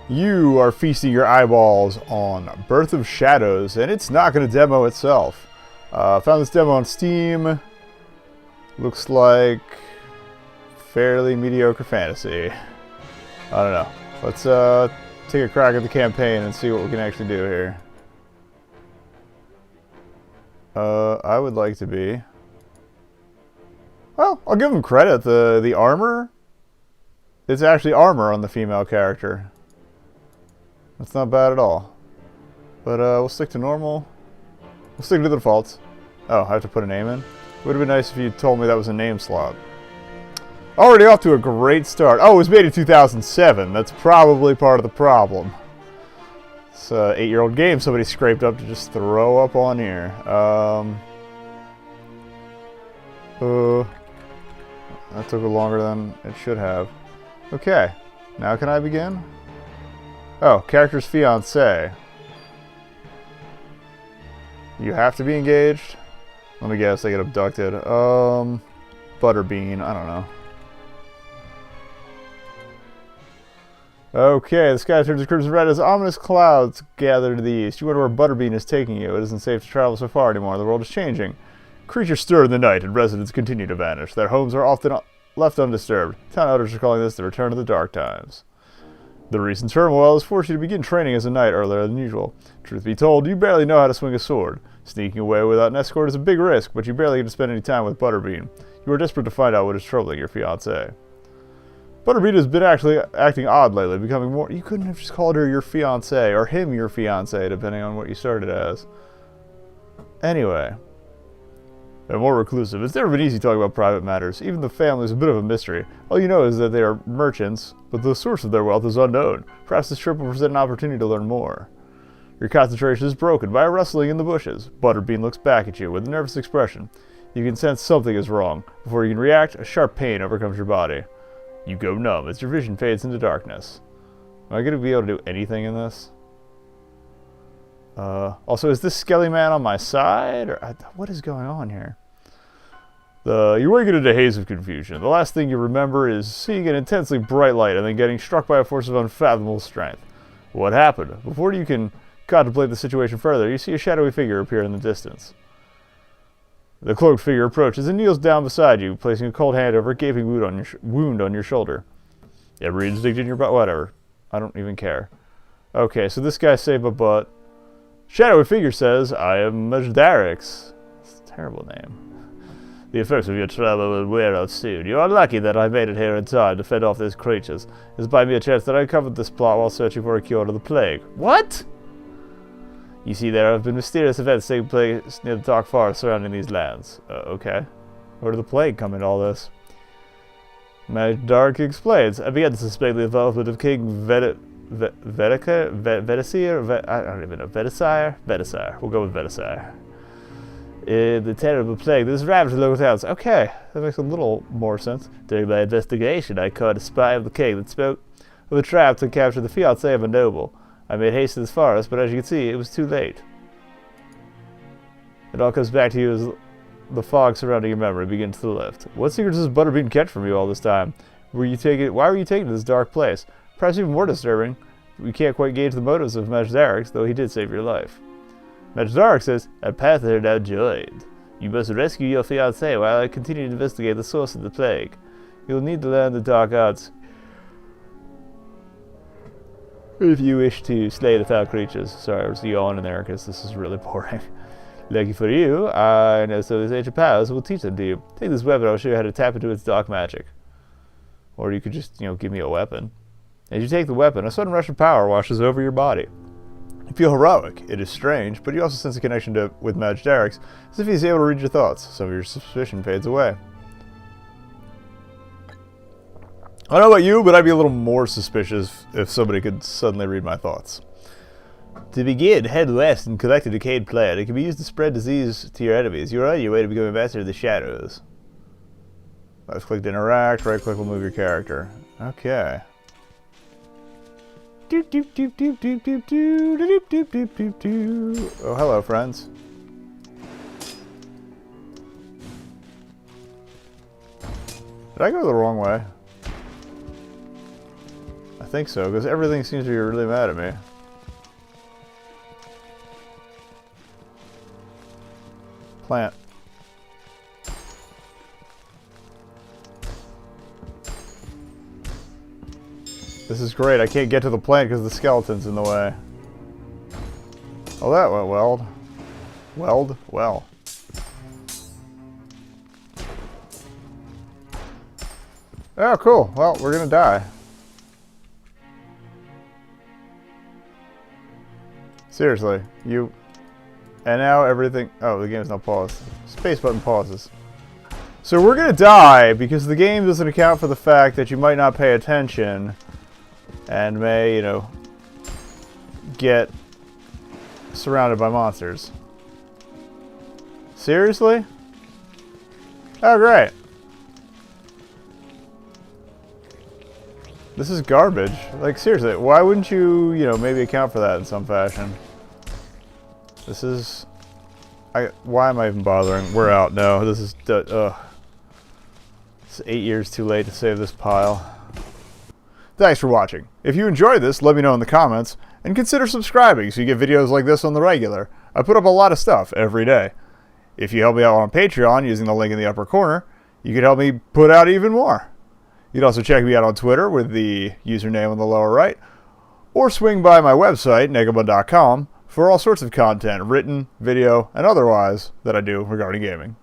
You are feasting your eyeballs on Birth of Shadows, and it's not going to demo itself. Found this demo on Steam. Looks like fairly mediocre fantasy. I don't know. Let's take a crack at the campaign and see what we can actually do here. I would like to be... Well, I'll give him credit. The armor? It's actually armor on the female character. That's not bad at all. But we'll stick to normal. We'll stick to the defaults. Oh, I have to put a name in? It would have been nice if you told me that was a name slot. Already off to a great start. Oh, it was made in 2007. That's probably part of the problem. It's an 8-year-old game somebody scraped up to just throw up on here. That took longer than it should have. Okay, now can I begin? Oh, character's fiancé. You have to be engaged? Let me guess, they get abducted. Butterbean, I don't know. Okay, the sky turns crimson red as ominous clouds gather to the east. You wonder where Butterbean is taking you. It isn't safe to travel so far anymore. The world is changing. Creatures stir in the night, and residents continue to vanish. Their homes are often left undisturbed. Town elders are calling this the return of the dark times. The recent turmoil has forced you to begin training as a knight earlier than usual. Truth be told, you barely know how to swing a sword. Sneaking away without an escort is a big risk, but you barely get to spend any time with Butterbean. You are desperate to find out what is troubling your fiancé. Butterbean has been actually acting odd lately, becoming more... You couldn't have just called her your fiancé, or him your fiancé, depending on what you started as. Anyway. They're more reclusive. It's never been easy talking about private matters. Even the family is a bit of a mystery. All you know is that they are merchants, but the source of their wealth is unknown. Perhaps this trip will present an opportunity to learn more. Your concentration is broken by a rustling in the bushes. Butterbean looks back at you with a nervous expression. You can sense something is wrong. Before you can react, a sharp pain overcomes your body. You go numb as your vision fades into darkness. Am I going to be able to do anything in this? Also, is this Skelly Man on my side? Or what is going on here? You're waking into a haze of confusion. The last thing you remember is seeing an intensely bright light and then getting struck by a force of unfathomable strength. What happened? Before you can contemplate the situation further, you see a shadowy figure appear in the distance. The cloaked figure approaches and kneels down beside you, placing a cold hand over a gaping wound on your shoulder. Every instinct in your butt, whatever. I don't even care. Okay, so this guy saved my butt. Shadowy figure says, I am Majdarix. It's a terrible name. The effects of your travel will wear out soon. You are lucky that I made it here in time to fend off these creatures. It's by mere chance that I uncovered this plot while searching for a cure to the plague. What? You see, there have been mysterious events taking place near the dark forest surrounding these lands. Okay. Where did the plague come into all this? Majdarix explains. I began to suspect the involvement of King Vedisire? I don't even know. Vedisire. We'll go with Vedisire. In the terrible plague that has ravaged local towns. Okay, that makes a little more sense. During my investigation, I caught a spy of the king that spoke of a trap to capture the fiancé of a noble. I made haste to this forest, but as you can see, it was too late. It all comes back to you as the fog surrounding your memory begins to lift. What secrets has Butterbean kept from you all this time? Why were you taken to this dark place? Perhaps even more disturbing, we can't quite gauge the motives of Majdarix, though he did save your life. Majdarix says, our paths are now joined. You must rescue your fiancé while I continue to investigate the source of the plague. You'll need to learn the dark arts if you wish to slay the foul creatures. Sorry, I was yawning there because this is really boring. Lucky for you, I know some of these ancient powers will teach them to you. Take this weapon, I'll show you how to tap into its dark magic. Or you could just, give me a weapon. As you take the weapon, a sudden rush of power washes over your body. You feel heroic. It is strange, but you also sense a connection with Majdarix, as if he's able to read your thoughts. Some of your suspicion fades away. I don't know about you, but I'd be a little more suspicious if somebody could suddenly read my thoughts. To begin, head west and collect a decayed plant. It can be used to spread disease to your enemies. You are on your way to become a master of the shadows. Left click to interact, right click will move your character. Okay. Oh, hello, friends. Did I go the wrong way? I think so, because everything seems to be really mad at me. Plant. This is great. I can't get to the plant because the skeleton's in the way. Oh, that went well. Well. Oh, cool. Well, we're gonna die. Seriously, you... And now everything... Oh, the game's not paused. Space button pauses. So we're gonna die because the game doesn't account for the fact that you might not pay attention and may, you know, get surrounded by monsters. Seriously? Oh, great. This is garbage. Like, seriously, why wouldn't you, you know, maybe account for that in some fashion? This is... why am I even bothering? We're out. No, this is... It's 8 years too late to save this pile. Thanks for watching. If you enjoyed this, let me know in the comments, and consider subscribing so you get videos like this on the regular. I put up a lot of stuff every day. If you help me out on Patreon using the link in the upper corner, you can help me put out even more. You'd also check me out on Twitter with the username on the lower right, or swing by my website, Negabun.com, for all sorts of content, written, video, and otherwise, that I do regarding gaming.